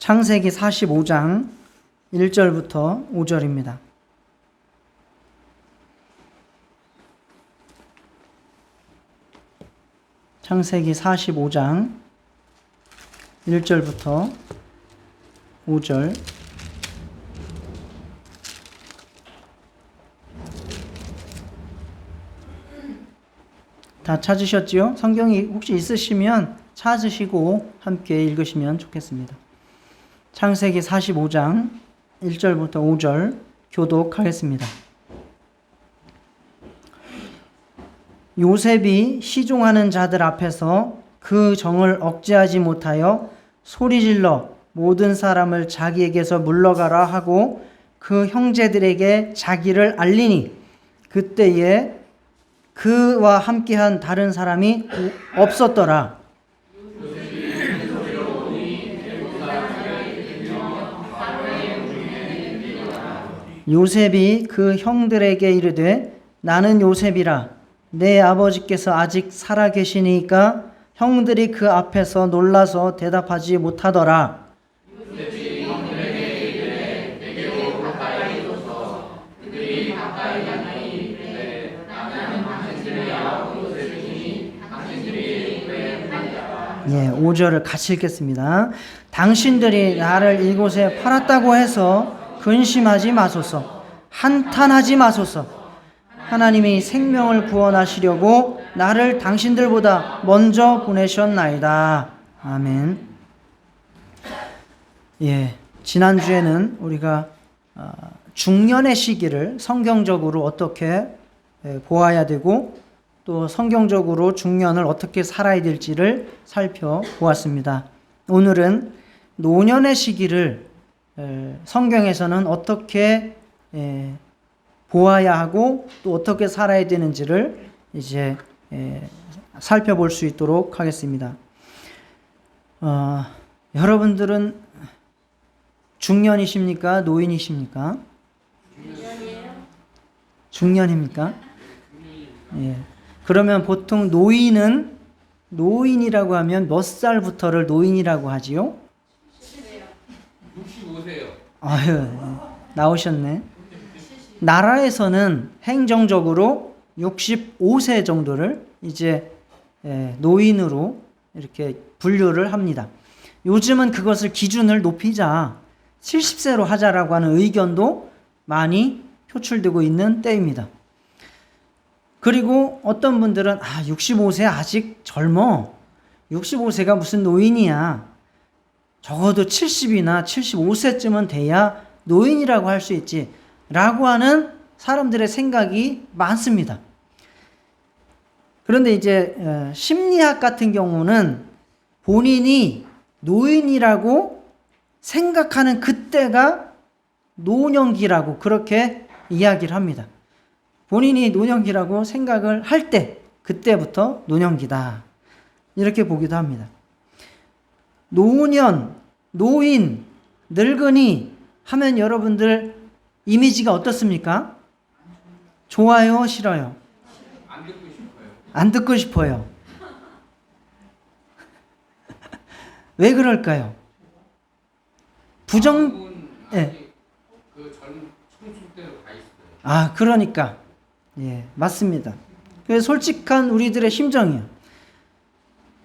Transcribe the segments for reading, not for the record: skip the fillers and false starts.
창세기 45장 1절부터 5절입니다. 창세기 45장 1절부터 5절. 다 찾으셨지요? 성경이 혹시 있으시면 찾으시고 함께 읽으시면 좋겠습니다. 창세기 45장 1절부터 5절 교독하겠습니다. 요셉이 시종하는 자들 앞에서 그 정을 억제하지 못하여 소리질러 모든 사람을 자기에게서 물러가라 하고 그 형제들에게 자기를 알리니 그때에 그와 함께한 다른 사람이 없었더라. 요셉이 그 형들에게 이르되 나는 요셉이라 내 아버지께서 아직 살아계시니까 형들이 그 앞에서 놀라서 대답하지 못하더라. 요셉이 형들에게 이르되 내게로 가까이 오소서. 그들이 가까이 가니 이르되 나는 당신들의 아버지 요셉이니 당신들이 왜 하느냐. 5절을 같이 읽겠습니다. 당신들이 나를 이곳에 팔았다고 해서 근심하지 마소서. 한탄하지 마소서. 하나님이 생명을 구원하시려고 나를 당신들보다 먼저 보내셨나이다. 아멘. 지난주에는 우리가 중년의 시기를 성경적으로 어떻게 보아야 되고 또 성경적으로 중년을 어떻게 살아야 될지를 살펴보았습니다. 오늘은 노년의 시기를 성경에서는 어떻게 보아야 하고 또 어떻게 살아야 되는지를 이제 살펴볼 수 있도록 하겠습니다. 여러분들은 중년이십니까? 노인이십니까? 중년입니까? 그러면 보통 노인이라고 하면 몇 살부터를 노인이라고 하지요? 65세요. 아유, 나오셨네. 나라에서는 행정적으로 65세 정도를 이제 노인으로 이렇게 분류를 합니다. 요즘은 그것을 기준을 높이자 70세로 하자라고 하는 의견도 많이 표출되고 있는 때입니다. 그리고 어떤 분들은 65세 아직 젊어. 65세가 무슨 노인이야. 적어도 70이나 75세쯤은 돼야 노인이라고 할 수 있지 라고 하는 사람들의 생각이 많습니다. 그런데 이제 심리학 같은 경우는 본인이 노인이라고 생각하는 그때가 노년기라고 그렇게 이야기를 합니다. 본인이 노년기라고 생각을 할 때 그때부터 노년기다 이렇게 보기도 합니다. 노년, 노인, 늙은이 하면 여러분들 이미지가 어떻습니까? 좋아요, 싫어요? 안 듣고 싶어요. 안 듣고 싶어요. 왜 그럴까요? 그 젊은 청춘 때로 가 있어요. 그러니까 맞습니다. 그게 솔직한 우리들의 심정이에요.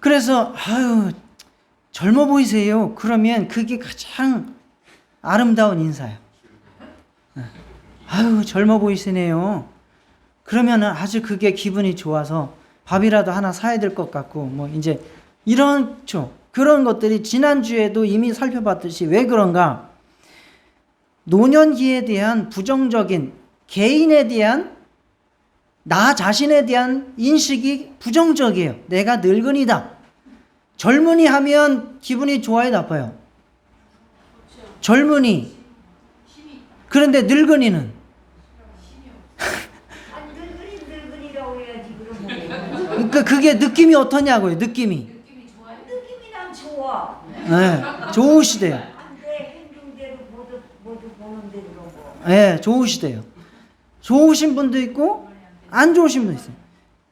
그래서 젊어 보이세요. 그러면 그게 가장 아름다운 인사예요. 젊어 보이시네요. 그러면 아주 그게 기분이 좋아서 밥이라도 하나 사야 될 것 같고 이제 그런 것들이 지난주에도 이미 살펴봤듯이 왜 그런가? 노년기에 대한 부정적인 개인에 대한 나 자신에 대한 인식이 부정적이에요. 내가 늙은이다. 젊은이 하면 기분이 좋아요, 나빠요? 젊은이. 그런데 늙은이는? 늙은이라고 해야지 그러면. 그러니까 그게 느낌이 어떠냐고요, 느낌이. 느낌이 난 좋아. 좋으시대요. 안돼 행동대로 모두 보는데 그런 거. 좋으시대요. 좋으신 분도 있고 안 좋으신 분도 있어요.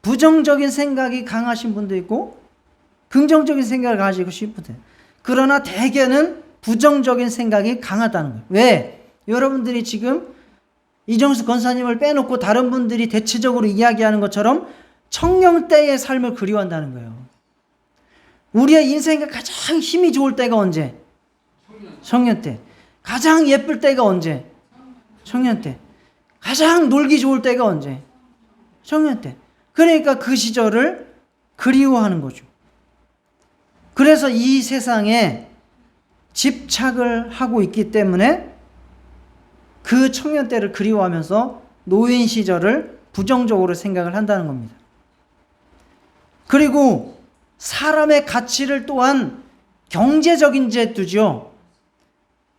부정적인 생각이 강하신 분도 있고 긍정적인 생각을 가지고 싶으세요. 그러나 대개는 부정적인 생각이 강하다는 거예요. 왜? 여러분들이 지금 이정수 권사님을 빼놓고 다른 분들이 대체적으로 이야기하는 것처럼 청년 때의 삶을 그리워한다는 거예요. 우리의 인생에 가장 힘이 좋을 때가 언제? 청년 때. 가장 예쁠 때가 언제? 청년 때. 가장 놀기 좋을 때가 언제? 청년 때. 그러니까 그 시절을 그리워하는 거죠. 그래서 이 세상에 집착을 하고 있기 때문에 그 청년 때를 그리워하면서 노인 시절을 부정적으로 생각을 한다는 겁니다. 그리고 사람의 가치를 또한 경제적인 데 두죠.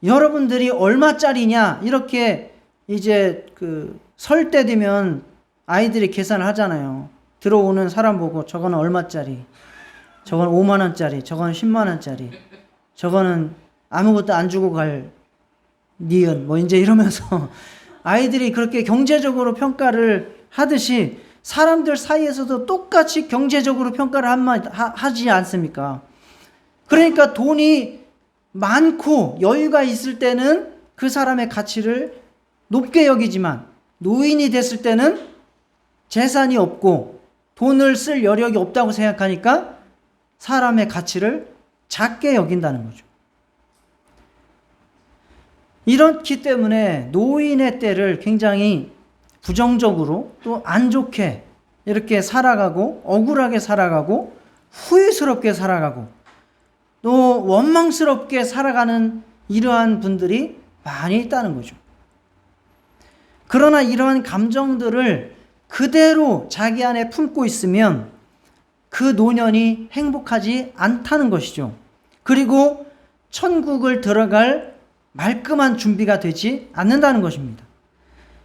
여러분들이 얼마짜리냐 이렇게 이제 설 때 되면 아이들이 계산을 하잖아요. 들어오는 사람 보고 저거는 얼마짜리, 저건 5만 원짜리, 저건 10만 원짜리, 저거는 아무것도 안 주고 갈 니은 뭐 이제 이러면서 아이들이 그렇게 경제적으로 평가를 하듯이 사람들 사이에서도 똑같이 경제적으로 평가를 하지 않습니까? 그러니까 돈이 많고 여유가 있을 때는 그 사람의 가치를 높게 여기지만 노인이 됐을 때는 재산이 없고 돈을 쓸 여력이 없다고 생각하니까 사람의 가치를 작게 여긴다는 거죠. 이렇기 때문에 노인의 때를 굉장히 부정적으로 또 안 좋게 이렇게 살아가고 억울하게 살아가고 후회스럽게 살아가고 또 원망스럽게 살아가는 이러한 분들이 많이 있다는 거죠. 그러나 이러한 감정들을 그대로 자기 안에 품고 있으면 그 노년이 행복하지 않다는 것이죠. 그리고 천국을 들어갈 말끔한 준비가 되지 않는다는 것입니다.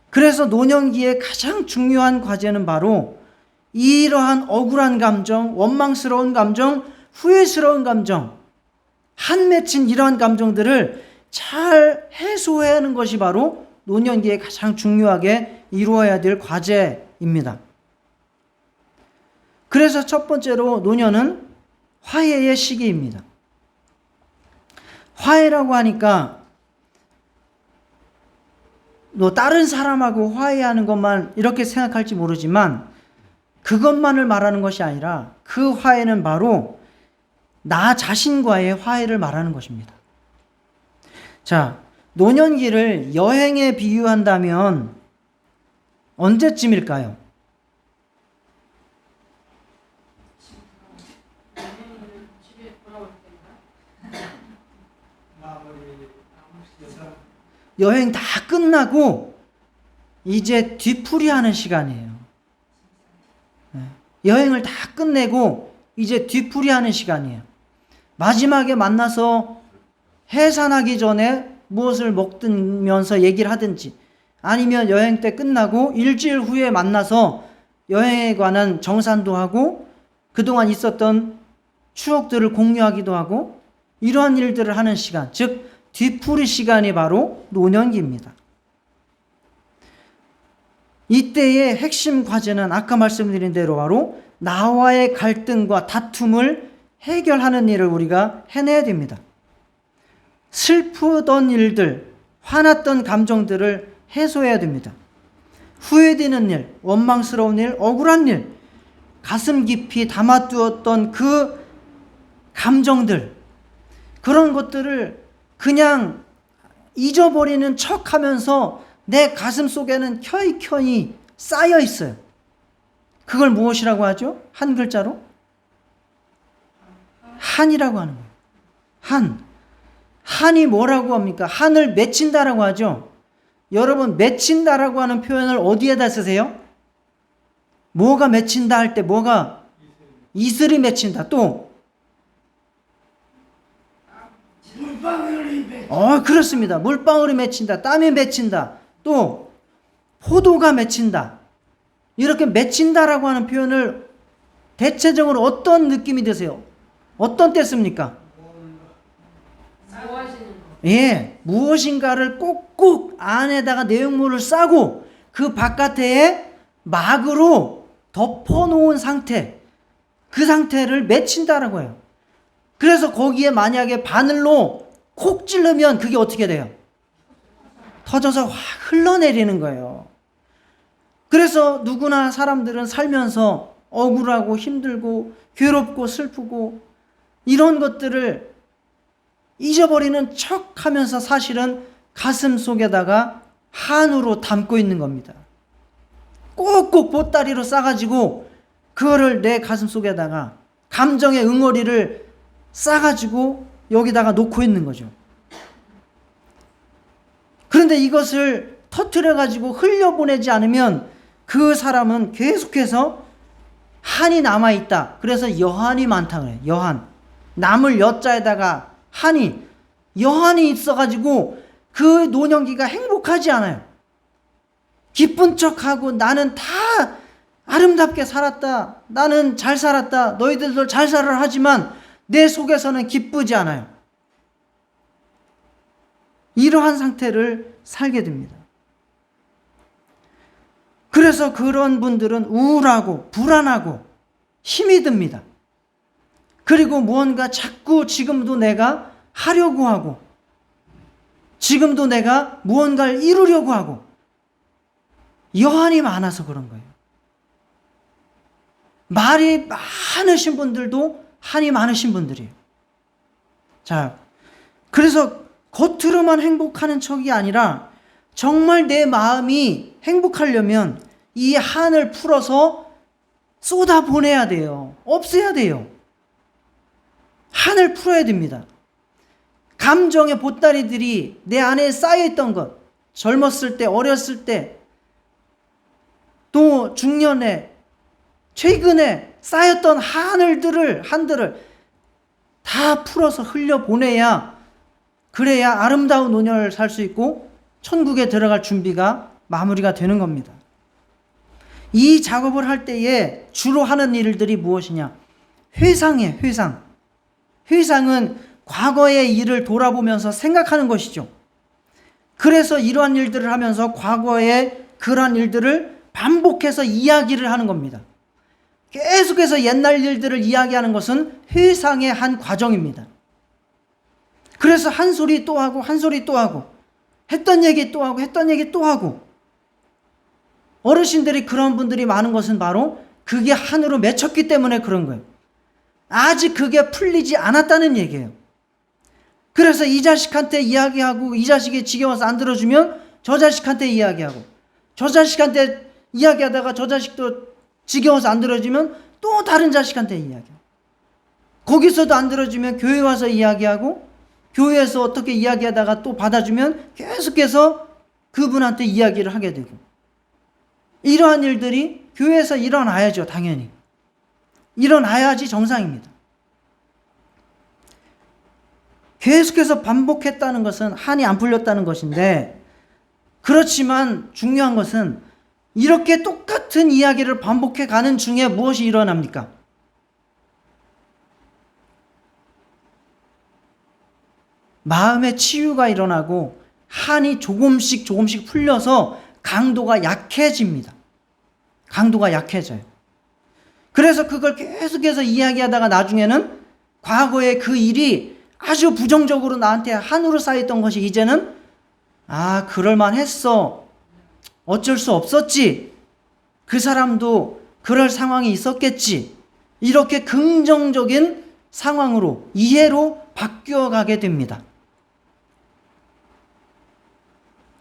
그래서 노년기의 가장 중요한 과제는 바로 이러한 억울한 감정, 원망스러운 감정, 후회스러운 감정, 한 맺힌 이러한 감정들을 잘 해소해야 하는 것이 바로 노년기에 가장 중요하게 이루어야 될 과제입니다. 그래서 첫 번째로 노년은 화해의 시기입니다. 화해라고 하니까 다른 사람하고 화해하는 것만 이렇게 생각할지 모르지만 그것만을 말하는 것이 아니라 그 화해는 바로 나 자신과의 화해를 말하는 것입니다. 자, 노년기를 여행에 비유한다면 언제쯤일까요? 여행 다 끝나고 이제 뒤풀이하는 시간이에요. 여행을 다 끝내고 이제 뒤풀이하는 시간이에요. 마지막에 만나서 해산하기 전에 무엇을 먹으면서 얘기를 하든지 아니면 여행 때 끝나고 일주일 후에 만나서 여행에 관한 정산도 하고 그동안 있었던 추억들을 공유하기도 하고 이러한 일들을 하는 시간, 즉 뒤풀이 시간이 바로 노년기입니다. 이때의 핵심 과제는 아까 말씀드린 대로 바로 나와의 갈등과 다툼을 해결하는 일을 우리가 해내야 됩니다. 슬프던 일들, 화났던 감정들을 해소해야 됩니다. 후회되는 일, 원망스러운 일, 억울한 일, 가슴 깊이 담아두었던 그 감정들, 그런 것들을 그냥 잊어버리는 척 하면서 내 가슴 속에는 켜이켜이 쌓여 있어요. 그걸 무엇이라고 하죠? 한 글자로? 한이라고 하는 거예요. 한. 한이 뭐라고 합니까? 한을 맺힌다라고 하죠. 여러분, 맺힌다라고 하는 표현을 어디에다 쓰세요? 뭐가 맺힌다 할 때 뭐가? 이슬이 맺힌다. 또? 그렇습니다. 물방울이 맺힌다. 땀이 맺힌다. 또 포도가 맺힌다. 이렇게 맺힌다라고 하는 표현을 대체적으로 어떤 느낌이 드세요? 어떤 때 씁니까? 예, 무엇인가를 꼭꼭 안에다가 내용물을 싸고 그 바깥에 막으로 덮어놓은 상태, 그 상태를 맺힌다라고 해요. 그래서 거기에 만약에 바늘로 콕 찌르면 그게 어떻게 돼요? 터져서 확 흘러내리는 거예요. 그래서 누구나 사람들은 살면서 억울하고 힘들고 괴롭고 슬프고 이런 것들을 잊어버리는 척 하면서 사실은 가슴 속에다가 한으로 담고 있는 겁니다. 꼭꼭 보따리로 싸가지고 그거를 내 가슴 속에다가 감정의 응어리를 싸가지고 여기다가 놓고 있는 거죠. 그런데 이것을 터뜨려가지고 흘려보내지 않으면 그 사람은 계속해서 한이 남아있다. 그래서 여한이 많다 그래요. 여한. 남을 여자에다가 한이. 여한이 있어가지고 그 노년기가 행복하지 않아요. 기쁜 척하고 나는 다 아름답게 살았다. 나는 잘 살았다. 너희들도 잘 살아라 하지만 내 속에서는 기쁘지 않아요. 이러한 상태를 살게 됩니다. 그래서 그런 분들은 우울하고 불안하고 힘이 듭니다. 그리고 무언가 자꾸 지금도 내가 하려고 하고 지금도 내가 무언가를 이루려고 하고 여한이 많아서 그런 거예요. 말이 많으신 분들도 한이 많으신 분들이에요. 자, 그래서 겉으로만 행복하는 척이 아니라 정말 내 마음이 행복하려면 이 한을 풀어서 쏟아보내야 돼요. 없애야 돼요. 한을 풀어야 됩니다. 감정의 보따리들이 내 안에 쌓여있던 것, 젊었을 때, 어렸을 때, 또 중년에, 최근에 쌓였던 한들을 다 풀어서 흘려보내야, 그래야 아름다운 노년을 살 수 있고 천국에 들어갈 준비가 마무리가 되는 겁니다. 이 작업을 할 때에 주로 하는 일들이 무엇이냐? 회상이에요. 회상. 회상은 과거의 일을 돌아보면서 생각하는 것이죠. 그래서 이러한 일들을 하면서 과거의 그러한 일들을 반복해서 이야기를 하는 겁니다. 계속해서 옛날 일들을 이야기하는 것은 회상의 한 과정입니다. 그래서 한 소리 또 하고 한 소리 또 하고 했던 얘기 또 하고 했던 얘기 또 하고 어르신들이 그런 분들이 많은 것은 바로 그게 한으로 맺혔기 때문에 그런 거예요. 아직 그게 풀리지 않았다는 얘기예요. 그래서 이 자식한테 이야기하고 이 자식이 지겨워서 안 들어주면 저 자식한테 이야기하고 저 자식한테 이야기하다가 저 자식도 지겨워서 안 들어주면 또 다른 자식한테 이야기하고 거기서도 안 들어주면 교회 와서 이야기하고 교회에서 어떻게 이야기하다가 또 받아주면 계속해서 그분한테 이야기를 하게 되고 이러한 일들이 교회에서 일어나야죠. 당연히. 일어나야지 정상입니다. 계속해서 반복했다는 것은 한이 안 풀렸다는 것인데 그렇지만 중요한 것은 이렇게 똑같은 이야기를 반복해 가는 중에 무엇이 일어납니까? 마음의 치유가 일어나고 한이 조금씩 풀려서 강도가 약해집니다. 강도가 약해져요. 그래서 그걸 계속해서 이야기하다가 나중에는 과거의 그 일이 아주 부정적으로 나한테 한으로 쌓였던 것이 이제는 그럴만 했어. 어쩔 수 없었지. 그 사람도 그럴 상황이 있었겠지. 이렇게 긍정적인 상황으로 이해로 바뀌어가게 됩니다.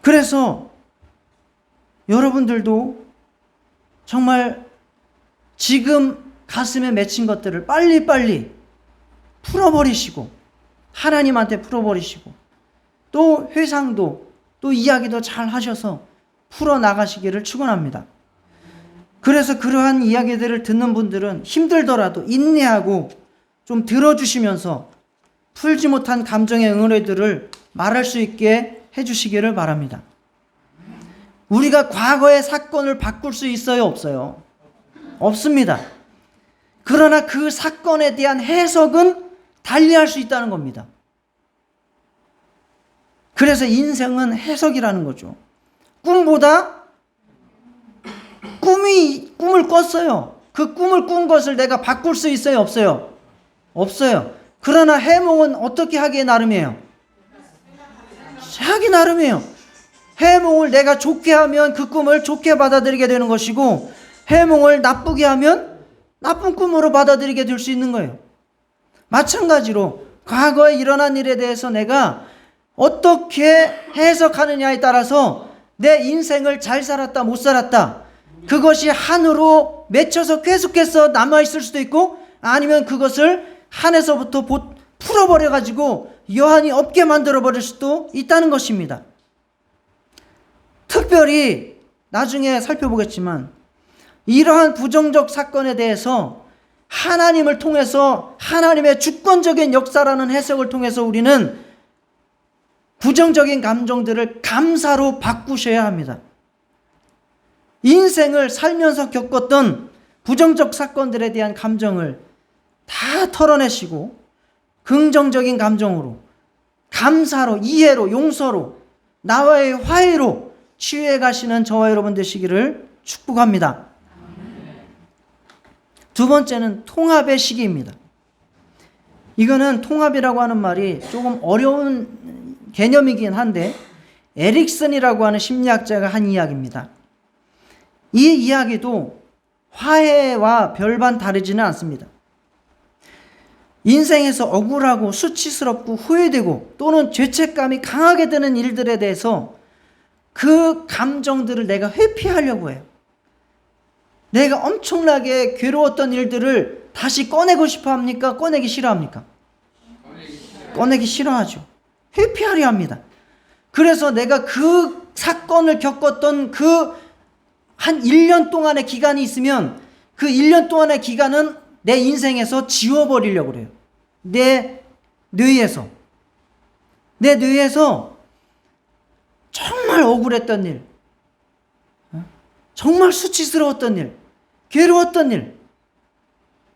그래서 여러분들도 정말 지금 가슴에 맺힌 것들을 빨리빨리 풀어버리시고 하나님한테 풀어버리시고 또 회상도 또 이야기도 잘 하셔서 풀어나가시기를 축원합니다. 그래서 그러한 이야기들을 듣는 분들은 힘들더라도 인내하고 좀 들어주시면서 풀지 못한 감정의 응어리들을 말할 수 있게 해주시기를 바랍니다. 우리가 과거의 사건을 바꿀 수 있어요? 없어요? 없습니다. 그러나 그 사건에 대한 해석은 달리할 수 있다는 겁니다. 그래서 인생은 해석이라는 거죠. 꿈보다 꿈을 꿨어요. 그 꿈을 꾼 것을 내가 바꿀 수 있어요? 없어요? 없어요. 그러나 해몽은 어떻게 하기에 나름이에요? 나름이에요. 해몽을 내가 좋게 하면 그 꿈을 좋게 받아들이게 되는 것이고, 해몽을 나쁘게 하면 나쁜 꿈으로 받아들이게 될 수 있는 거예요. 마찬가지로 과거에 일어난 일에 대해서 내가 어떻게 해석하느냐에 따라서 내 인생을 잘 살았다 못 살았다, 그것이 한으로 맺혀서 계속해서 남아있을 수도 있고, 아니면 그것을 한에서부터 풀어버려가지고 여한이 없게 만들어버릴 수도 있다는 것입니다. 특별히 나중에 살펴보겠지만, 이러한 부정적 사건에 대해서 하나님을 통해서, 하나님의 주권적인 역사라는 해석을 통해서 우리는 부정적인 감정들을 감사로 바꾸셔야 합니다. 인생을 살면서 겪었던 부정적 사건들에 대한 감정을 다 털어내시고 긍정적인 감정으로, 감사로, 이해로, 용서로, 나와의 화해로 치유해 가시는 저와 여러분 되시기를 축복합니다. 두 번째는 통합의 시기입니다. 이거는 통합이라고 하는 말이 조금 어려운 개념이긴 한데, 에릭슨이라고 하는 심리학자가 한 이야기입니다. 이 이야기도 화해와 별반 다르지는 않습니다. 인생에서 억울하고 수치스럽고 후회되고 또는 죄책감이 강하게 드는 일들에 대해서 그 감정들을 내가 회피하려고 해요. 내가 엄청나게 괴로웠던 일들을 다시 꺼내고 싶어 합니까? 꺼내기 싫어합니까? 꺼내기 싫어하죠. 회피하려 합니다. 그래서 내가 그 사건을 겪었던 그 한 1년 동안의 기간이 있으면 그 1년 동안의 기간은 내 인생에서 지워버리려고 그래요. 내 뇌에서 정말 억울했던 일, 정말 수치스러웠던 일, 괴로웠던 일,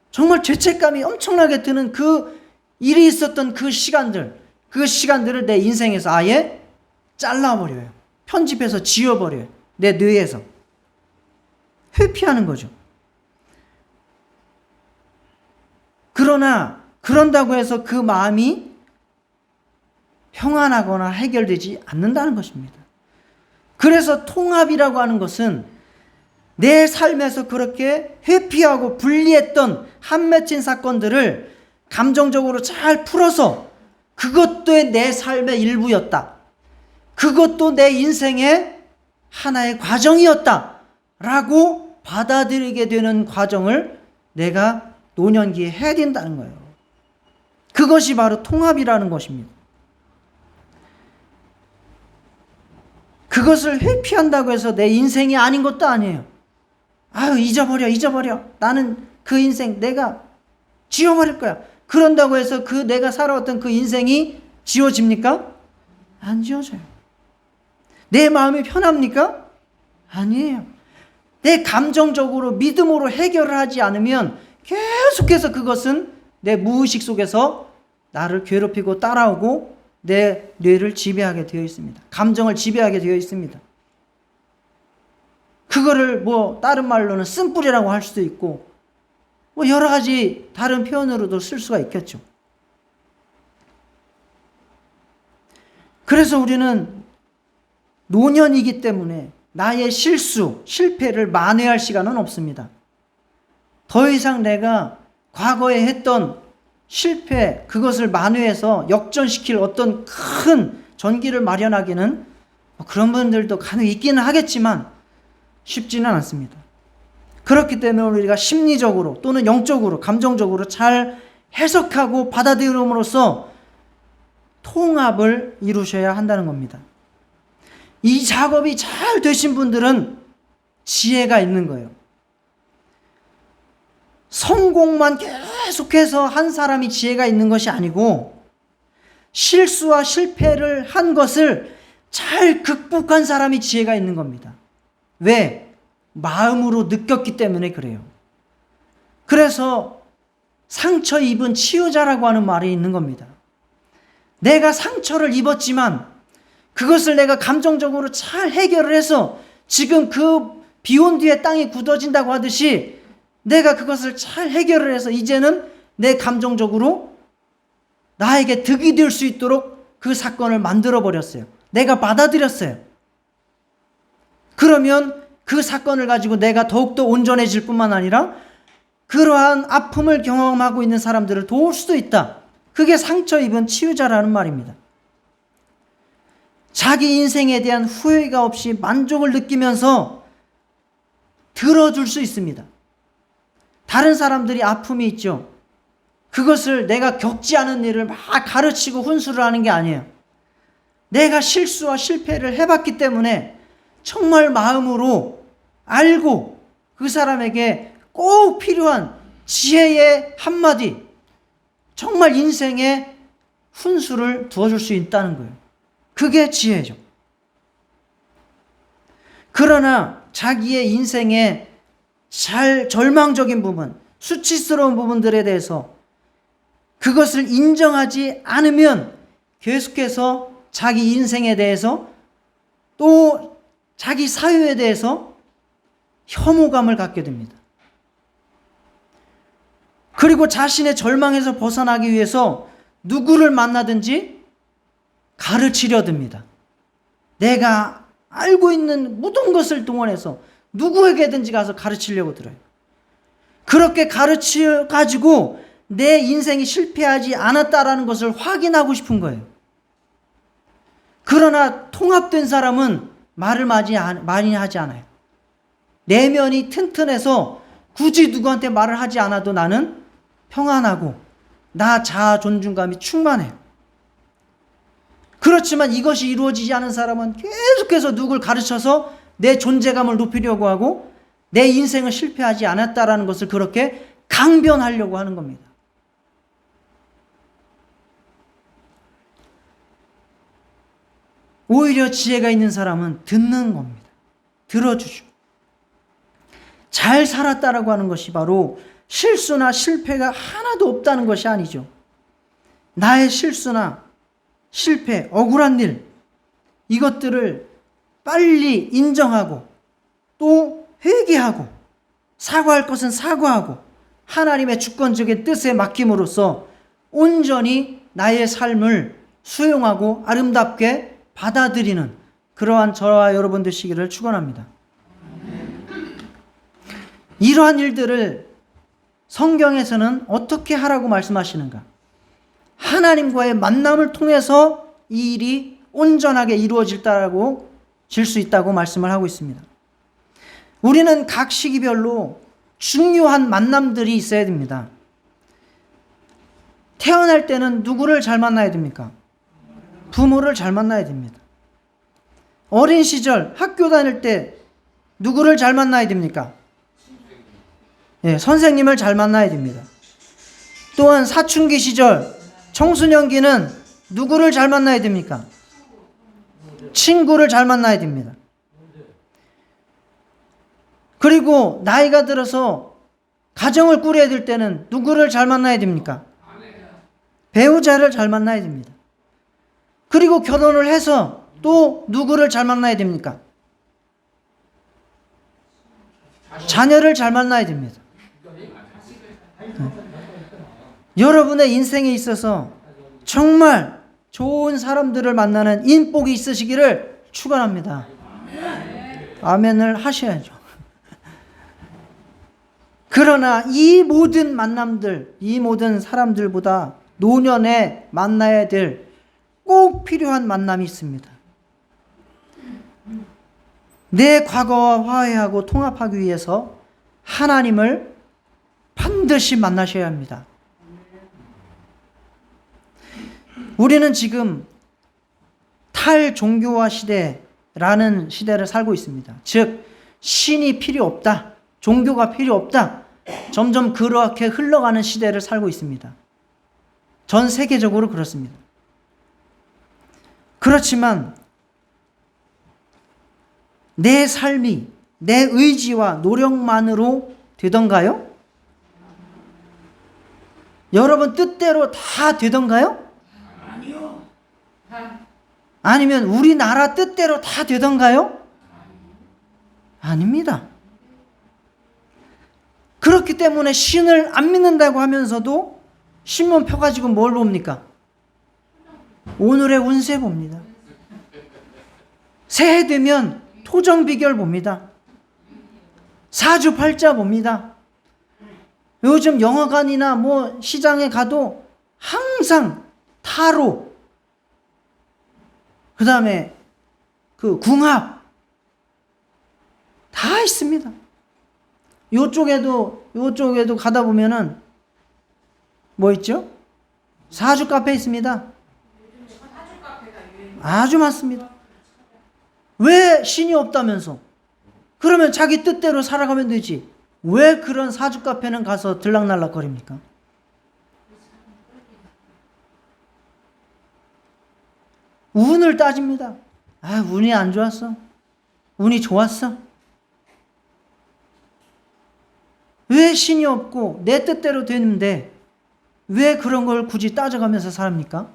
정말 죄책감이 엄청나게 드는 그 일이 있었던 그 시간들을 내 인생에서 아예 잘라버려요. 편집해서 지워버려요. 내 뇌에서. 회피하는 거죠. 그러나 그런다고 해서 그 마음이 평안하거나 해결되지 않는다는 것입니다. 그래서 통합이라고 하는 것은 내 삶에서 그렇게 회피하고 분리했던 한 맺힌 사건들을 감정적으로 잘 풀어서 그것도 내 삶의 일부였다, 그것도 내 인생의 하나의 과정이었다 라고 받아들이게 되는 과정을 내가 노년기에 해야 된다는 거예요. 그것이 바로 통합이라는 것입니다. 그것을 회피한다고 해서 내 인생이 아닌 것도 아니에요. 아유, 잊어버려. 나는 그 인생 내가 지워버릴 거야. 그런다고 해서 그 내가 살아왔던 그 인생이 지워집니까? 안 지워져요. 내 마음이 편합니까? 아니에요. 내 감정적으로 믿음으로 해결을 하지 않으면 계속해서 그것은 내 무의식 속에서 나를 괴롭히고 따라오고 내 뇌를 지배하게 되어 있습니다. 감정을 지배하게 되어 있습니다. 그거를 다른 말로는 쓴뿌리라고 할 수도 있고 여러 가지 다른 표현으로도 쓸 수가 있겠죠. 그래서 우리는 노년이기 때문에 나의 실패를 만회할 시간은 없습니다. 더 이상 내가 과거에 했던 실패, 그것을 만회해서 역전시킬 어떤 큰 전기를 마련하기는 그런 분들도 간혹 있기는 하겠지만 쉽지는 않습니다. 그렇기 때문에 우리가 심리적으로 또는 영적으로, 감정적으로 잘 해석하고 받아들임으로써 통합을 이루셔야 한다는 겁니다. 이 작업이 잘 되신 분들은 지혜가 있는 거예요. 성공만 계속해서 한 사람이 지혜가 있는 것이 아니고 실수와 실패를 한 것을 잘 극복한 사람이 지혜가 있는 겁니다. 왜? 마음으로 느꼈기 때문에 그래요. 그래서 상처 입은 치유자라고 하는 말이 있는 겁니다. 내가 상처를 입었지만 그것을 내가 감정적으로 잘 해결을 해서 지금 그 비온 뒤에 땅이 굳어진다고 하듯이 내가 그것을 잘 해결을 해서 이제는 내 감정적으로 나에게 득이 될 수 있도록 그 사건을 만들어 버렸어요. 내가 받아들였어요. 그러면 그 사건을 가지고 내가 더욱더 온전해질 뿐만 아니라 그러한 아픔을 경험하고 있는 사람들을 도울 수도 있다. 그게 상처 입은 치유자라는 말입니다. 자기 인생에 대한 후회가 없이 만족을 느끼면서 들어줄 수 있습니다. 다른 사람들이 아픔이 있죠. 그것을 내가 겪지 않은 일을 막 가르치고 훈수를 하는 게 아니에요. 내가 실수와 실패를 해봤기 때문에 정말 마음으로 알고 그 사람에게 꼭 필요한 지혜의 한마디, 정말 인생의 훈수를 두어줄 수 있다는 거예요. 그게 지혜죠. 그러나 자기의 인생의 절망적인 부분, 수치스러운 부분들에 대해서 그것을 인정하지 않으면 계속해서 자기 인생에 대해서 또 자기 사유에 대해서 혐오감을 갖게 됩니다. 그리고 자신의 절망에서 벗어나기 위해서 누구를 만나든지 가르치려 듭니다. 내가 알고 있는 모든 것을 동원해서 누구에게든지 가서 가르치려고 들어요. 그렇게 가르쳐 가지고 내 인생이 실패하지 않았다라는 것을 확인하고 싶은 거예요. 그러나 통합된 사람은 말을 많이 하지 않아요. 내면이 튼튼해서 굳이 누구한테 말을 하지 않아도 나는 평안하고 나 자아 존중감이 충만해요. 그렇지만 이것이 이루어지지 않은 사람은 계속해서 누굴 가르쳐서 내 존재감을 높이려고 하고 내 인생을 실패하지 않았다라는 것을 그렇게 강변하려고 하는 겁니다. 오히려 지혜가 있는 사람은 듣는 겁니다. 들어주죠. 잘 살았다라고 하는 것이 바로 실수나 실패가 하나도 없다는 것이 아니죠. 나의 실수나 실패, 억울한 일, 이것들을 빨리 인정하고 또 회개하고 사과할 것은 사과하고 하나님의 주권적인 뜻에 맡김으로써 온전히 나의 삶을 수용하고 아름답게 받아들이는 그러한 저와 여러분 되시기를 축원합니다. 이러한 일들을 성경에서는 어떻게 하라고 말씀하시는가? 하나님과의 만남을 통해서 이 일이 온전하게 이루어질 수 있다고 말씀을 하고 있습니다. 우리는 각 시기별로 중요한 만남들이 있어야 됩니다. 태어날 때는 누구를 잘 만나야 됩니까? 부모를 잘 만나야 됩니다. 어린 시절 학교 다닐 때 누구를 잘 만나야 됩니까? 선생님을 잘 만나야 됩니다. 또한 사춘기 시절 청소년기는 누구를 잘 만나야 됩니까? 친구를 잘 만나야 됩니다. 그리고 나이가 들어서 가정을 꾸려야 될 때는 누구를 잘 만나야 됩니까? 배우자를 잘 만나야 됩니다. 그리고 결혼을 해서 또 누구를 잘 만나야 됩니까? 자녀를 잘 만나야 됩니다. 여러분의 인생에 있어서 정말 좋은 사람들을 만나는 인복이 있으시기를 축원합니다. 아멘을 하셔야죠. 그러나 이 모든 만남들, 이 모든 사람들보다 노년에 만나야 될 꼭 필요한 만남이 있습니다. 내 과거와 화해하고 통합하기 위해서 하나님을 반드시 만나셔야 합니다. 우리는 지금 탈종교화 시대라는 시대를 살고 있습니다. 즉 신이 필요 없다, 종교가 필요 없다, 점점 그렇게 흘러가는 시대를 살고 있습니다. 전 세계적으로 그렇습니다. 그렇지만 내 삶이 내 의지와 노력만으로 되던가요? 여러분 뜻대로 다 되던가요? 아니요. 아니면 우리나라 뜻대로 다 되던가요? 아닙니다. 그렇기 때문에 신을 안 믿는다고 하면서도 신문 펴가지고 뭘 봅니까? 오늘의 운세 봅니다. 새해 되면 토정비결 봅니다. 사주팔자 봅니다. 요즘 영화관이나 뭐 시장에 가도 항상 타로, 그 다음에 그 궁합 다 있습니다. 요쪽에도 가다 보면은 뭐 있죠? 사주 카페 있습니다. 아주 많습니다. 왜 신이 없다면서? 그러면 자기 뜻대로 살아가면 되지. 왜 그런 사주 카페는 가서 들락날락거립니까? 운을 따집니다. 아, 운이 안 좋았어. 운이 좋았어. 왜 신이 없고 내 뜻대로 되는데 왜 그런 걸 굳이 따져가면서 삽니까?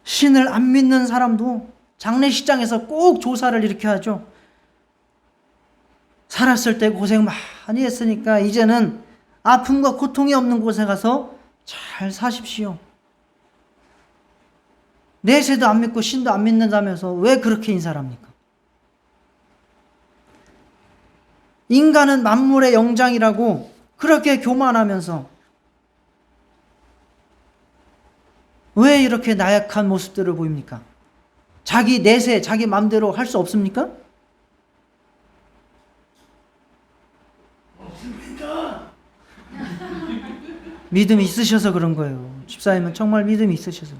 신을 안 믿는 사람도 장례식장에서 꼭 조사를 이렇게 하죠. 살았을 때 고생 많이 했으니까 이제는 아픔과 고통이 없는 곳에 가서 잘 사십시오. 내세도 안 믿고 신도 안 믿는다면서 왜 그렇게 인사를 합니까? 인간은 만물의 영장이라고 그렇게 교만하면서 왜 이렇게 나약한 모습들을 보입니까? 자기 내세, 자기 마음대로 할 수 없습니까? 없습니다. 믿음이 있으셔서 그런 거예요. 집사님은 정말 믿음이 있으셔서.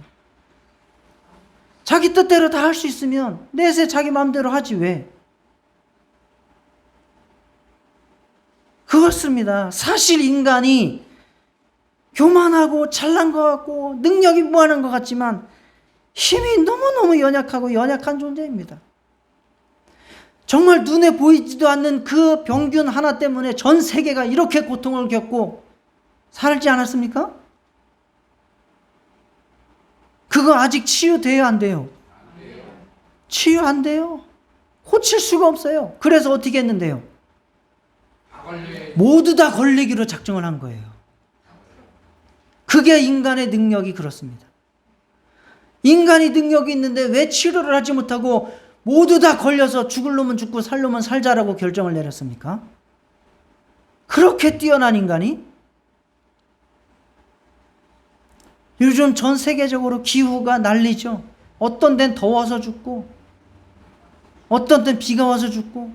자기 뜻대로 다 할 수 있으면 내세 자기 마음대로 하지 왜? 그렇습니다. 사실 인간이 교만하고 잘난 것 같고 능력이 무한한 것 같지만 힘이 너무너무 연약하고 연약한 존재입니다. 정말 눈에 보이지도 않는 그 병균 하나 때문에 전 세계가 이렇게 고통을 겪고 살지 않았습니까? 그거 아직 치유돼요, 안 돼요? 치유 안 돼요. 고칠 수가 없어요. 그래서 어떻게 했는데요? 모두 다 걸리기로 작정을 한 거예요. 그게 인간의 능력이 그렇습니다. 인간이 능력이 있는데 왜 치료를 하지 못하고 모두 다 걸려서 죽을 놈은 죽고 살 놈은 살자라고 결정을 내렸습니까? 그렇게 뛰어난 인간이? 요즘 전 세계적으로 기후가 난리죠. 어떤 데는 더워서 죽고 어떤 데는 비가 와서 죽고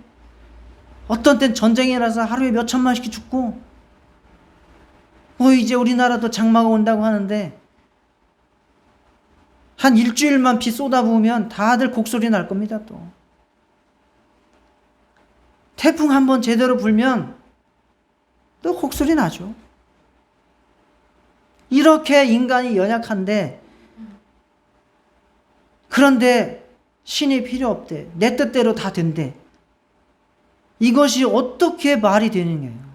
어떤 때는 전쟁이라서 하루에 몇 천만씩 죽고 이제 우리나라도 장마가 온다고 하는데 한 일주일만 비 쏟아부으면 다들 곡소리 날 겁니다. 또 태풍 한번 제대로 불면 또 곡소리 나죠. 이렇게 인간이 연약한데 그런데 신이 필요 없대. 내 뜻대로 다 된대. 이것이 어떻게 말이 되는 거예요?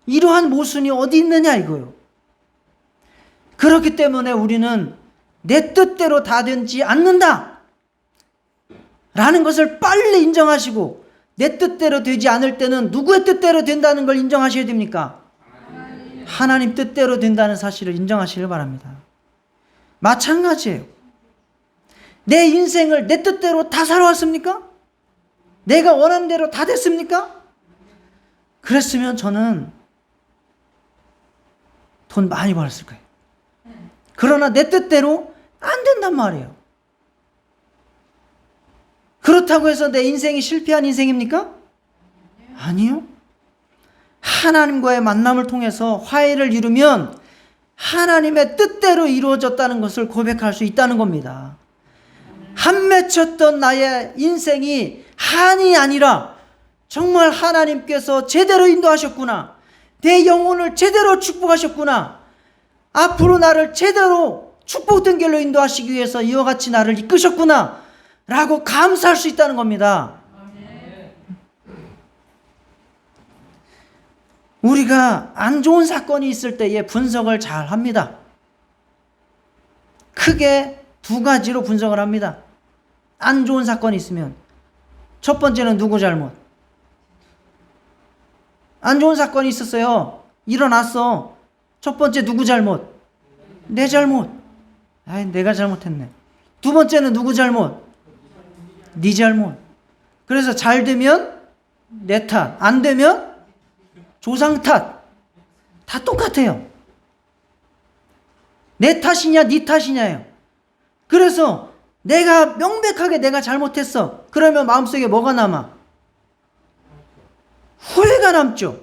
이러한 모순이 어디 있느냐 이거요. 그렇기 때문에 우리는 내 뜻대로 다 되지 않는다 라는 것을 빨리 인정하시고 내 뜻대로 되지 않을 때는 누구의 뜻대로 된다는 걸 인정하셔야 됩니까? 하나님 뜻대로 된다는 사실을 인정하시길 바랍니다. 마찬가지예요. 내 인생을 내 뜻대로 다 살아왔습니까? 내가 원하는 대로 다 됐습니까? 그랬으면 저는 돈 많이 벌었을 거예요. 그러나 내 뜻대로 안 된단 말이에요. 그렇다고 해서 내 인생이 실패한 인생입니까? 아니요. 하나님과의 만남을 통해서 화해를 이루면 하나님의 뜻대로 이루어졌다는 것을 고백할 수 있다는 겁니다. 한 맺혔던 나의 인생이 한이 아니라 정말 하나님께서 제대로 인도하셨구나. 내 영혼을 제대로 축복하셨구나. 앞으로 나를 제대로 축복된 길로 인도하시기 위해서 이와 같이 나를 이끄셨구나 라고 감사할 수 있다는 겁니다. 우리가 안 좋은 사건이 있을 때에 분석을 잘 합니다. 크게 두 가지로 분석을 합니다. 안 좋은 사건이 있으면 첫 번째는 누구 잘못? 안 좋은 사건이 있었어요. 일어났어. 첫 번째 누구 잘못? 내 잘못. 내가 잘못했네. 두 번째는 누구 잘못? 네 잘못. 그래서 잘 되면 내 탓, 안 되면 조상 탓. 다 똑같아요. 내 탓이냐 네 탓이냐예요. 그래서 내가 명백하게 내가 잘못했어. 그러면 마음속에 뭐가 남아? 후회가 남죠.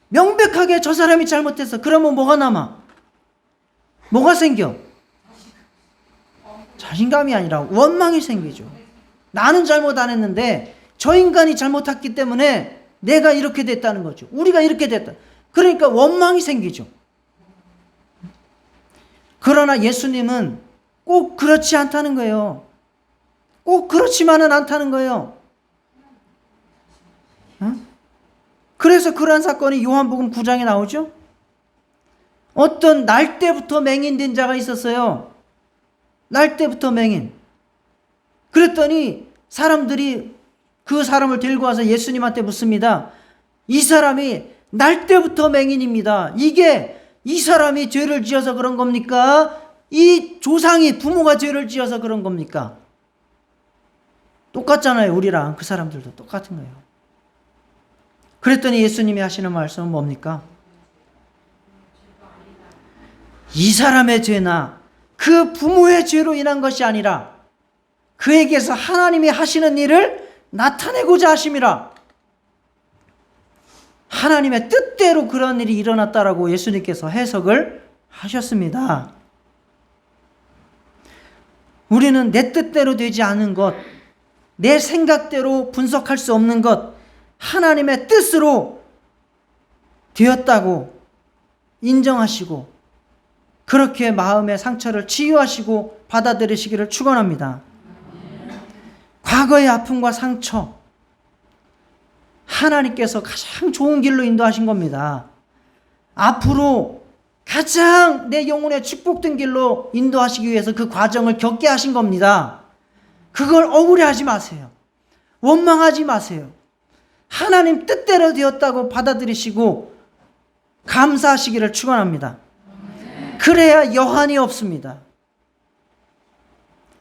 명백하게 저 사람이 잘못했어. 그러면 뭐가 남아? 뭐가 생겨? 자신감이 아니라 원망이 생기죠. 나는 잘못 안 했는데 저 인간이 잘못했기 때문에 내가 이렇게 됐다는 거죠. 우리가 이렇게 됐다. 그러니까 원망이 생기죠. 그러나 예수님은 꼭 그렇지 않다는 거예요. 꼭 그렇지만은 않다는 거예요. 그래서 그러한 사건이 요한복음 9장에 나오죠. 어떤 날 때부터 맹인된 자가 있었어요. 날 때부터 맹인. 그랬더니 사람들이 그 사람을 데리고 와서 예수님한테 묻습니다. 이 사람이 날 때부터 맹인입니다. 이게 이 사람이 죄를 지어서 그런 겁니까? 이 조상이 부모가 죄를 지어서 그런 겁니까? 똑같잖아요. 우리랑 그 사람들도 똑같은 거예요. 그랬더니 예수님이 하시는 말씀은 뭡니까? 이 사람의 죄나 그 부모의 죄로 인한 것이 아니라 그에게서 하나님이 하시는 일을 나타내고자 하심이라. 하나님의 뜻대로 그런 일이 일어났다라고 예수님께서 해석을 하셨습니다. 우리는 내 뜻대로 되지 않은 것, 내 생각대로 분석할 수 없는 것, 하나님의 뜻으로 되었다고 인정하시고 그렇게 마음의 상처를 치유하시고 받아들이시기를 축원합니다. 과거의 아픔과 상처, 하나님께서 가장 좋은 길로 인도하신 겁니다. 앞으로 가장 내 영혼에 축복된 길로 인도하시기 위해서 그 과정을 겪게 하신 겁니다. 그걸 억울해하지 마세요. 원망하지 마세요. 하나님 뜻대로 되었다고 받아들이시고 감사하시기를 축원합니다. 그래야 여한이 없습니다.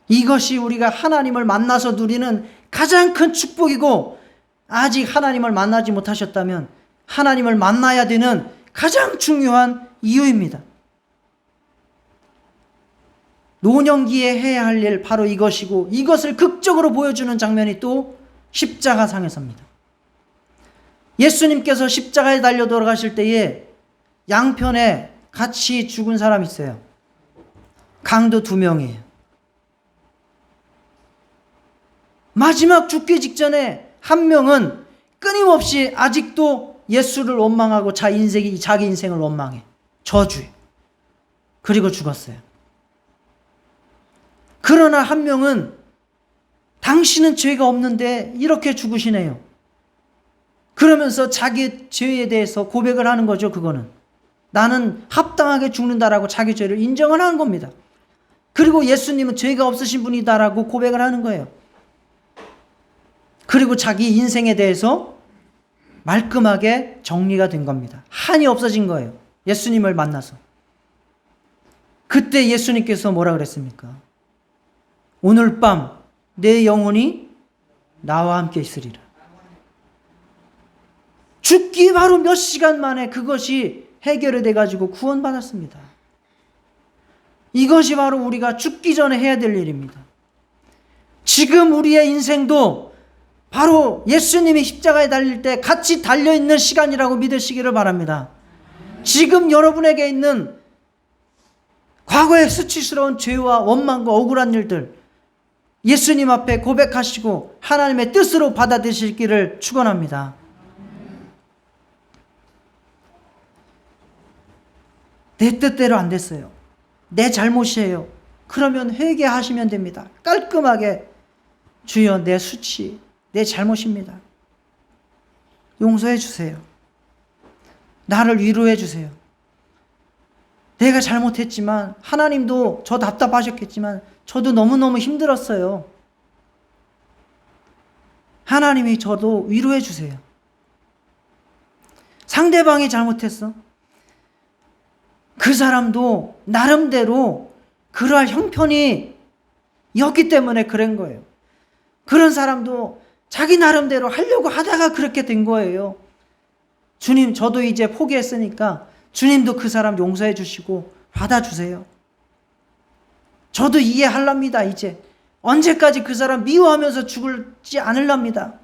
이것이 우리가 하나님을 만나서 누리는 가장 큰 축복이고, 아직 하나님을 만나지 못하셨다면 하나님을 만나야 되는 가장 중요한 이유입니다. 노년기에 해야 할 일 바로 이것이고, 이것을 극적으로 보여주는 장면이 또 십자가상에서입니다. 예수님께서 십자가에 달려 돌아가실 때에 양편에 같이 죽은 사람이 있어요. 강도 2명이에요. 마지막 죽기 직전에 한 명은 끊임없이 아직도 예수를 원망하고 자기 인생을 원망해. 저주해. 그리고 죽었어요. 그러나 한 명은 당신은 죄가 없는데 이렇게 죽으시네요. 그러면서 자기 죄에 대해서 고백을 하는 거죠. 그거는 나는 합당하게 죽는다라고 자기 죄를 인정을 하는 겁니다. 그리고 예수님은 죄가 없으신 분이다라고 고백을 하는 거예요. 그리고 자기 인생에 대해서 말끔하게 정리가 된 겁니다. 한이 없어진 거예요. 예수님을 만나서. 그때 예수님께서 뭐라 그랬습니까? 오늘 밤 내 영혼이 나와 함께 있으리라. 죽기 바로 몇 시간 만에 그것이 해결이 돼가지고 구원받았습니다. 이것이 바로 우리가 죽기 전에 해야 될 일입니다. 지금 우리의 인생도 바로 예수님이 십자가에 달릴 때 같이 달려있는 시간이라고 믿으시기를 바랍니다. 지금 여러분에게 있는 과거의 수치스러운 죄와 원망과 억울한 일들, 예수님 앞에 고백하시고 하나님의 뜻으로 받아들이시기를 축원합니다. 내 뜻대로 안 됐어요. 내 잘못이에요. 그러면 회개하시면 됩니다. 깔끔하게 주여 내 수치, 내 잘못입니다. 용서해 주세요. 나를 위로해 주세요. 내가 잘못했지만 하나님도 저 답답하셨겠지만 저도 너무너무 힘들었어요. 하나님이 저도 위로해 주세요. 상대방이 잘못했어. 그 사람도 나름대로 그러할 형편이 였기 때문에 그런 거예요. 그런 사람도 자기 나름대로 하려고 하다가 그렇게 된 거예요. 주님, 저도 이제 포기했으니까 주님도 그 사람 용서해 주시고 받아주세요. 저도 이해하랍니다. 이제 언제까지 그 사람 미워하면서 죽을지 않으랍니다.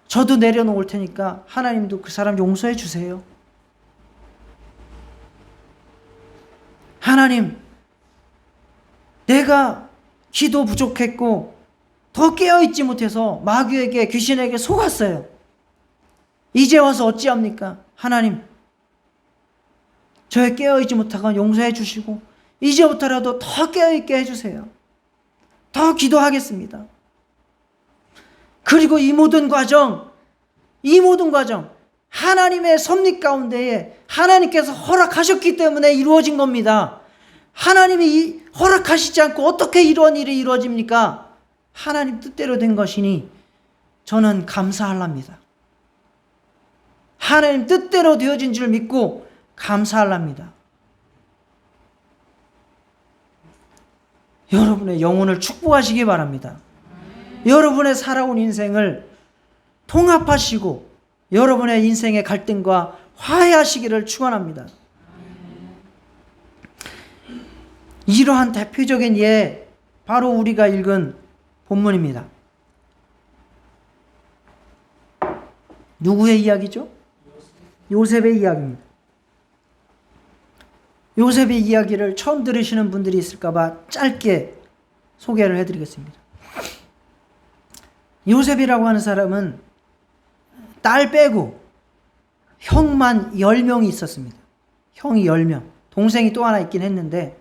저도 내려놓을 테니까 하나님도 그 사람 용서해 주세요. 하나님, 내가 기도 부족했고 더 깨어있지 못해서 마귀에게, 귀신에게 속았어요. 이제 와서 어찌합니까? 하나님, 저의 깨어있지 못하고 용서해 주시고 이제부터라도 더 깨어있게 해주세요. 더 기도하겠습니다. 그리고 이 모든 과정 하나님의 섭리 가운데에 하나님께서 허락하셨기 때문에 이루어진 겁니다. 하나님이 허락하시지 않고 어떻게 이런 일이 이루어집니까? 하나님 뜻대로 된 것이니 저는 감사합니다. 하나님 뜻대로 되어진 줄 믿고 감사합니다. 여러분의 영혼을 축복하시기 바랍니다. 여러분의 살아온 인생을 통합하시고 여러분의 인생의 갈등과 화해하시기를 축원합니다. 이러한 대표적인 예, 바로 우리가 읽은 본문입니다. 누구의 이야기죠? 요셉의 이야기입니다. 요셉의 이야기를 처음 들으시는 분들이 있을까봐 짧게 소개를 해드리겠습니다. 요셉이라고 하는 사람은 딸 빼고 형만 10명이 있었습니다. 형이 10명. 동생이 또 하나 있긴 했는데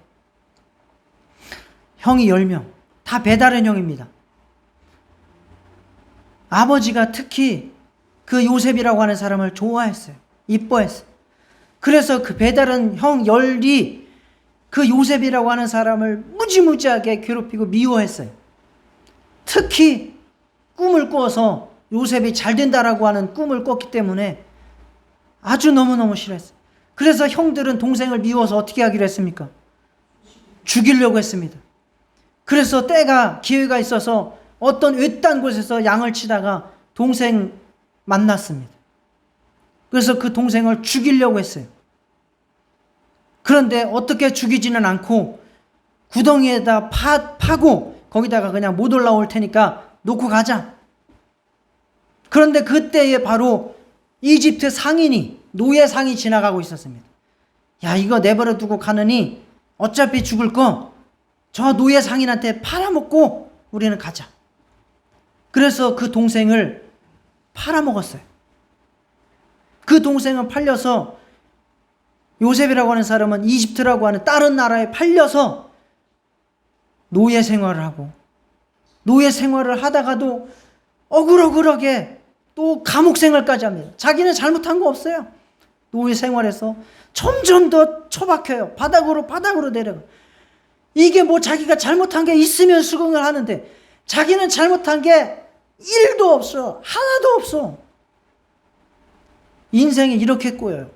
형이 10명. 다 배다른 형입니다. 아버지가 특히 그 요셉이라고 하는 사람을 좋아했어요. 이뻐했어요. 그래서 그 배다른 형 10이 그 요셉이라고 하는 사람을 무지무지하게 괴롭히고 미워했어요. 특히 꿈을 꾸어서 요셉이 잘 된다라고 하는 꿈을 꿨기 때문에 아주 너무너무 싫어했어요. 그래서 형들은 동생을 미워서 어떻게 하기로 했습니까? 죽이려고 했습니다. 그래서 때가 기회가 있어서 어떤 외딴 곳에서 양을 치다가 동생 만났습니다. 그래서 그 동생을 죽이려고 했어요. 그런데 어떻게 죽이지는 않고 구덩이에다 파고 거기다가 그냥 못 올라올 테니까 놓고 가자. 그런데 그때에 바로 이집트 상인이, 노예 상이 지나가고 있었습니다. 야, 이거 내버려 두고 가느니 어차피 죽을 거 저 노예 상인한테 팔아먹고 우리는 가자. 그래서 그 동생을 팔아먹었어요. 그 동생은 팔려서 요셉이라고 하는 사람은 이집트라고 하는 다른 나라에 팔려서 노예 생활을 하고, 노예 생활을 하다가도 억울하게 또 감옥 생활까지 합니다. 자기는 잘못한 거 없어요. 노예 생활에서 점점 더 처박혀요. 바닥으로 내려가. 이게 뭐 자기가 잘못한 게 있으면 수긍을 하는데 자기는 잘못한 게 1도 없어. 하나도 없어. 인생이 이렇게 꼬여요.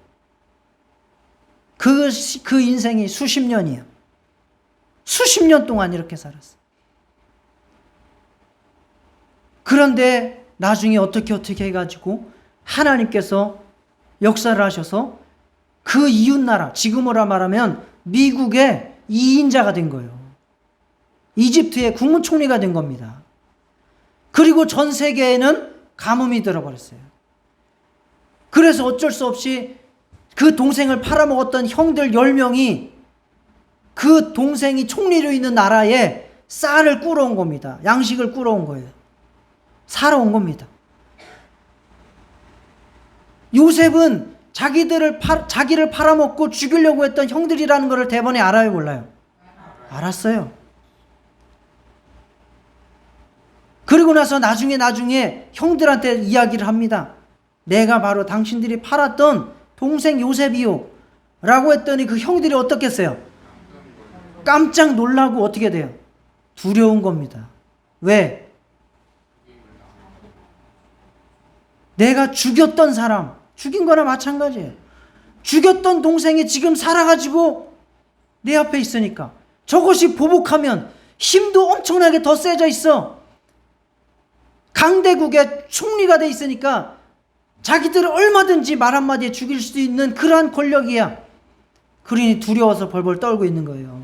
그 인생이 수십 년이에요. 수십 년 동안 이렇게 살았어. 그런데 나중에 어떻게 해가지고 하나님께서 역사를 하셔서 그 이웃나라, 지금으로 말하면 미국의 2인자가 된 거예요. 이집트의 국무총리가 된 겁니다. 그리고 전 세계에는 가뭄이 들어버렸어요. 그래서 어쩔 수 없이 그 동생을 팔아먹었던 형들 10명이 그 동생이 총리로 있는 나라에 쌀을 꾸러온 겁니다. 양식을 꾸러온 거예요. 사러 온 겁니다. 요셉은 자기를 팔아먹고 죽이려고 했던 형들이라는 것을 대번에 알아요, 몰라요? 알았어요. 그리고 나서 나중에 형들한테 이야기를 합니다. 내가 바로 당신들이 팔았던 동생 요셉이요 라고 했더니 그 형들이 어떻겠어요? 깜짝 놀라고 어떻게 돼요? 두려운 겁니다. 왜? 내가 죽였던 사람, 죽인 거나 마찬가지예요. 죽였던 동생이 지금 살아가지고 내 앞에 있으니까 저것이 보복하면 힘도 엄청나게 더 세져 있어. 강대국의 총리가 돼 있으니까 자기들을 얼마든지 말 한마디에 죽일 수 있는 그러한 권력이야. 그러니 두려워서 벌벌 떨고 있는 거예요.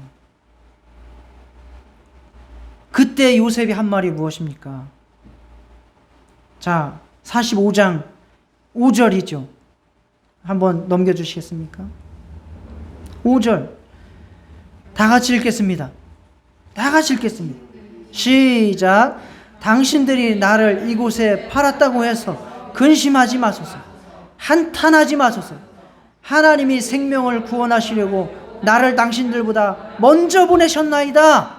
그때 요셉이 한 말이 무엇입니까? 자, 45장 5절이죠. 한번 넘겨주시겠습니까? 5절 다 같이 읽겠습니다. 다 같이 읽겠습니다. 시작. 당신들이 나를 이곳에 팔았다고 해서 근심하지 마소서. 한탄하지 마소서. 하나님이 생명을 구원하시려고 나를 당신들보다 먼저 보내셨나이다.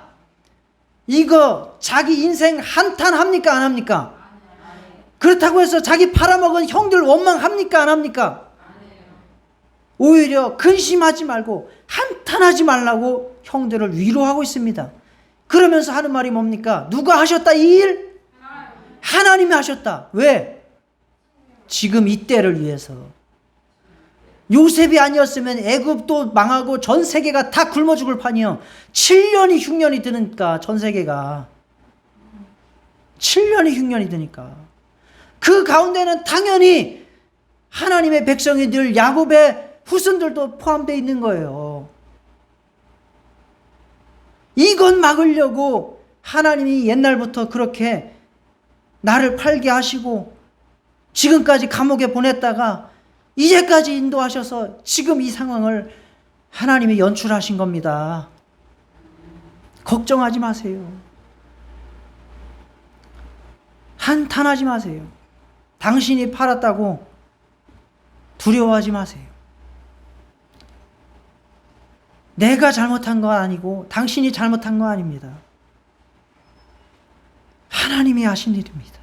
이거 자기 인생 한탄합니까 안 합니까? 그렇다고 해서 자기 팔아먹은 형들 원망합니까 안 합니까? 오히려 근심하지 말고 한탄하지 말라고 형들을 위로하고 있습니다. 그러면서 하는 말이 뭡니까? 누가 하셨다 이 일? 하나님이 하셨다. 왜? 지금 이때를 위해서. 요셉이 아니었으면 애굽도 망하고 전 세계가 다 굶어 죽을 판이요. 7년이 흉년이 드니까 전 세계가 7년이 흉년이 드니까 그 가운데는 당연히 하나님의 백성이 늘 야곱의 후손들도 포함되어 있는 거예요. 이건 막으려고 하나님이 옛날부터 그렇게 나를 팔게 하시고 지금까지 감옥에 보냈다가 이제까지 인도하셔서 지금 이 상황을 하나님이 연출하신 겁니다. 걱정하지 마세요. 한탄하지 마세요. 당신이 팔았다고 두려워하지 마세요. 내가 잘못한 거 아니고 당신이 잘못한 거 아닙니다. 하나님이 하신 일입니다.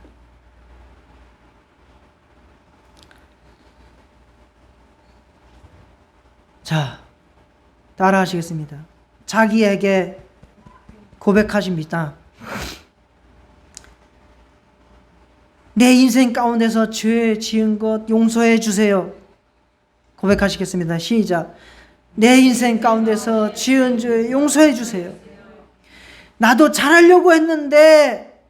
자, 따라 하시겠습니다. 자기에게 고백하십니다. 내 인생 가운데서 죄 지은 것 용서해 주세요. 고백하시겠습니다. 시작. 내 인생 가운데서 지은 죄 용서해 주세요. 나도 잘하려고 했는데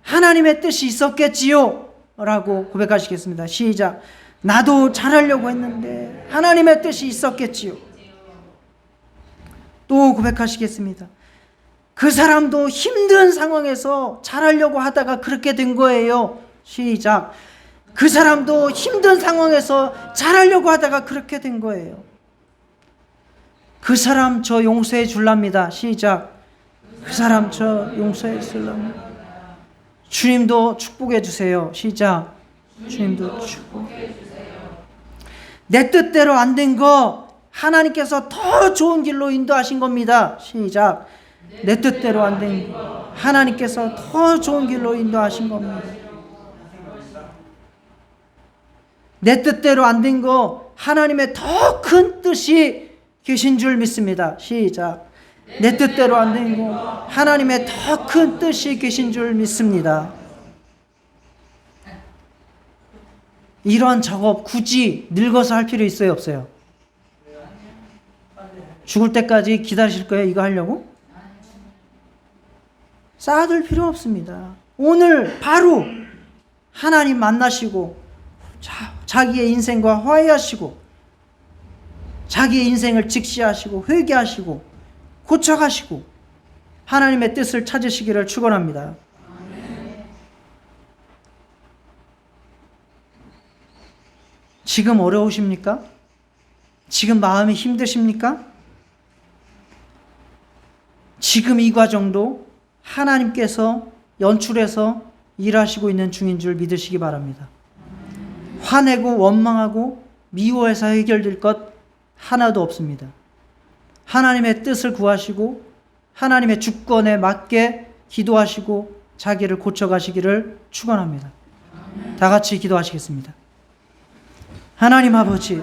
하나님의 뜻이 있었겠지요. 라고 고백하시겠습니다. 시작. 나도 잘하려고 했는데 하나님의 뜻이 있었겠지요. 또 고백하시겠습니다. 그 사람도 힘든 상황에서 잘하려고 하다가 그렇게 된 거예요. 시작. 그 사람도 힘든 상황에서 잘하려고 하다가 그렇게 된 거예요. 그 사람 저 용서해 줄랍니다. 시작. 그 사람 저 용서해 줄랍니다. 주님도 축복해 주세요. 시작. 주님도 축복해 주세요. 내 뜻대로 안 된 거 하나님께서 더 좋은 길로 인도하신 겁니다. 시작. 내 뜻대로 안 된 거 하나님께서 더 좋은 길로 인도하신 겁니다. 내 뜻대로 안 된 거 하나님의 더 큰 뜻이 계신 줄 믿습니다. 시작. 내 뜻대로 안 된 거 하나님의 더 큰 뜻이 계신 줄 믿습니다. 이런 작업 굳이 늙어서 할 필요 있어요 없어요? 죽을 때까지 기다리실 거예요 이거 하려고? 쌓아둘 필요 없습니다. 오늘 바로 하나님 만나시고 자기의 인생과 화해하시고 자기의 인생을 직시하시고 회개하시고 고쳐가시고 하나님의 뜻을 찾으시기를 축원합니다. 지금 어려우십니까? 지금 마음이 힘드십니까? 지금 이 과정도 하나님께서 연출해서 일하시고 있는 중인 줄 믿으시기 바랍니다. 화내고 원망하고 미워해서 해결될 것 하나도 없습니다. 하나님의 뜻을 구하시고 하나님의 주권에 맞게 기도하시고 자기를 고쳐가시기를 축원합니다. 다 같이 기도하시겠습니다. 하나님 아버지,